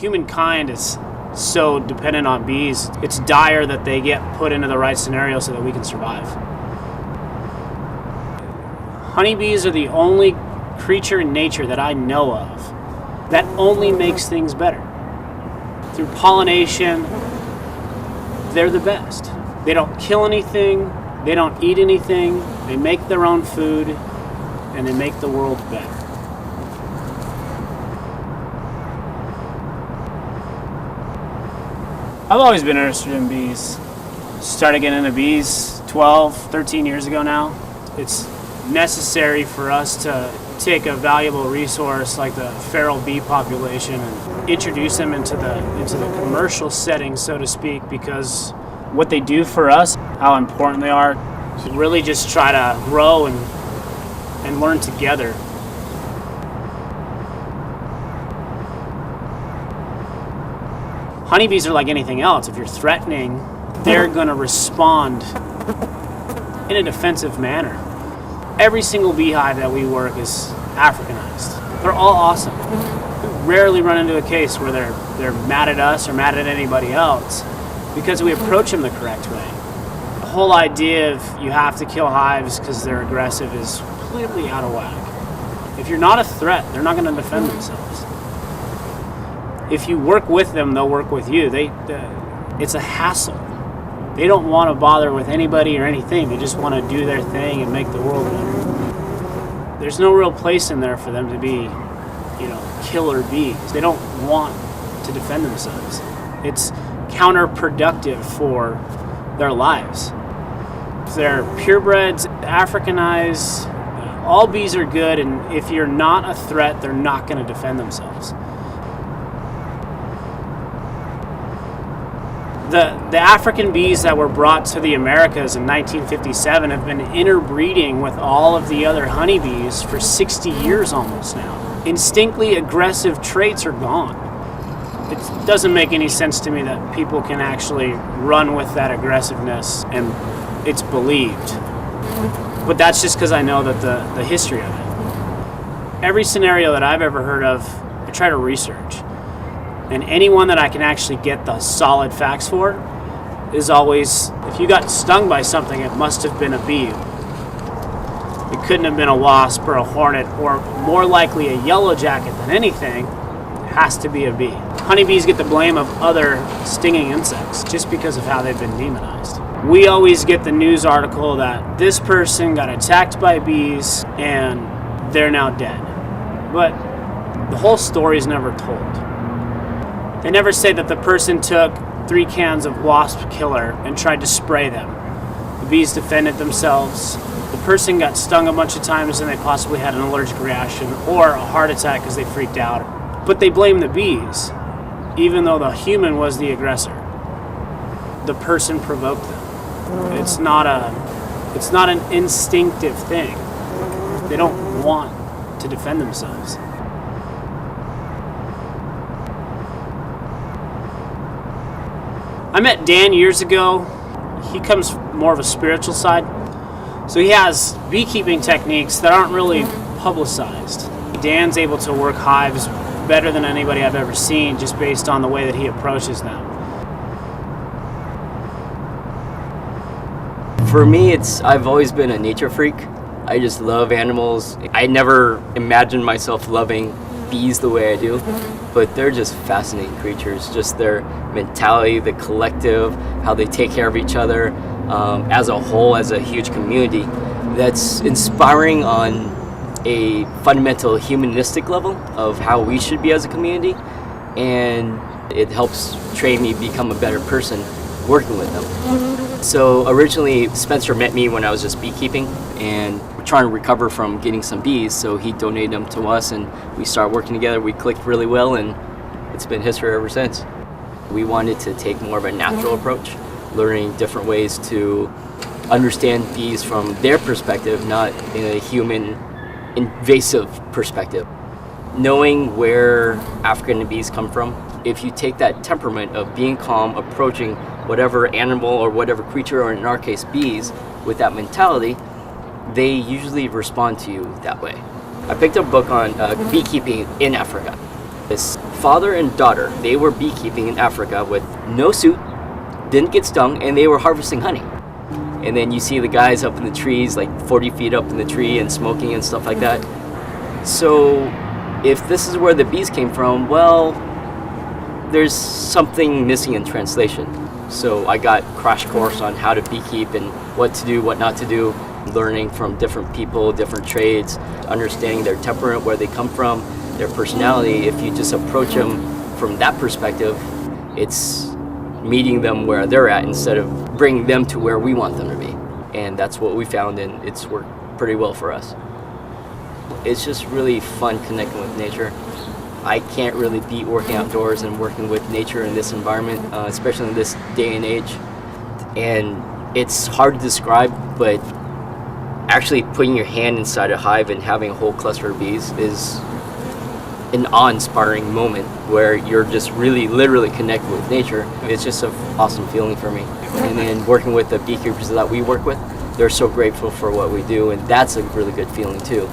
humankind is so dependent on bees, it's dire that they get put into the right scenario so that we can survive. Honeybees are the only creature in nature that I know of that only makes things better. Through pollination, they're the best. They don't kill anything, they don't eat anything, they make their own food, and they make the world better. I've always been interested in bees. Started getting into bees 12, 13 years ago now. It's necessary for us to take a valuable resource like the feral bee population and introduce them into the commercial setting, so to speak, because what they do for us, how important they are, really just try to grow and learn together. Honeybees are like anything else. If you're threatening, they're going to respond in a defensive manner. Every single beehive that we work is Africanized. They're all awesome. We rarely run into a case where they're mad at us or mad at anybody else because we approach them the correct way. The whole idea of you have to kill hives because they're aggressive is completely out of whack. If you're not a threat, they're not going to defend themselves. If you work with them, they'll work with you. It's a hassle. They don't want to bother with anybody or anything. They just want to do their thing and make the world better. There's no real place in there for them to be, killer bees. They don't want to defend themselves. It's counterproductive for their lives. If they're purebreds, Africanized, all bees are good, and if you're not a threat, they're not going to defend themselves. The African bees that were brought to the Americas in 1957 have been interbreeding with all of the other honeybees for 60 years almost now. Instinctively aggressive traits are gone. It doesn't make any sense to me that people can actually run with that aggressiveness and it's believed. But that's just because I know that the history of it. Every scenario that I've ever heard of, I try to research. And anyone that I can actually get the solid facts for is always, if you got stung by something, it must have been a bee. It couldn't have been a wasp or a hornet, or more likely a yellow jacket than anything. It has to be a bee. Honeybees get the blame of other stinging insects just because of how they've been demonized. We always get the news article that this person got attacked by bees and they're now dead. But the whole story is never told. They never say that the person took 3 cans of wasp killer and tried to spray them. The bees defended themselves. The person got stung a bunch of times and they possibly had an allergic reaction or a heart attack because they freaked out. But they blame the bees, even though the human was the aggressor. The person provoked them. It's not an instinctive thing. They don't want to defend themselves. I met Dan years ago. He comes more of a spiritual side. So he has beekeeping techniques that aren't really publicized. Dan's able to work hives better than anybody I've ever seen just based on the way that he approaches them. For me, I've always been a nature freak. I just love animals. I never imagined myself loving bees the way I do, but they're just fascinating creatures. Just their mentality, the collective, how they take care of each other as a whole, as a huge community. That's inspiring on a fundamental humanistic level of how we should be as a community, and it helps train me become a better person working with them. So originally Spencer met me when I was just beekeeping and trying to recover from getting some bees, so he donated them to us and we started working together. We clicked really well and it's been history ever since. We wanted to take more of a natural approach, learning different ways to understand bees from their perspective, not in a human invasive perspective. Knowing where African bees come from, if you take that temperament of being calm, approaching whatever animal or whatever creature, or in our case bees, with that mentality, they usually respond to you that way. I picked up a book on beekeeping in Africa, This father and daughter, they were beekeeping in Africa with no suit, didn't get stung, and they were harvesting honey. And then you see the guys up in the trees, like 40 feet up in the tree and smoking and stuff like that. So if this is where the bees came from, well, there's something missing in translation. So I got crash course on how to beekeep and what to do, what not to do, learning from different people, different trades, understanding their temperament, where they come from, their personality. If you just approach them from that perspective, it's meeting them where they're at instead of bringing them to where we want them to be. And that's what we found, and it's worked pretty well for us. It's just really fun connecting with nature. I can't really beat working outdoors and working with nature in this environment, especially in this day and age. And it's hard to describe, but actually putting your hand inside a hive and having a whole cluster of bees is an awe-inspiring moment where you're just really literally connected with nature. It's just an awesome feeling for me. And then working with the beekeepers that we work with, they're so grateful for what we do, and that's a really good feeling too.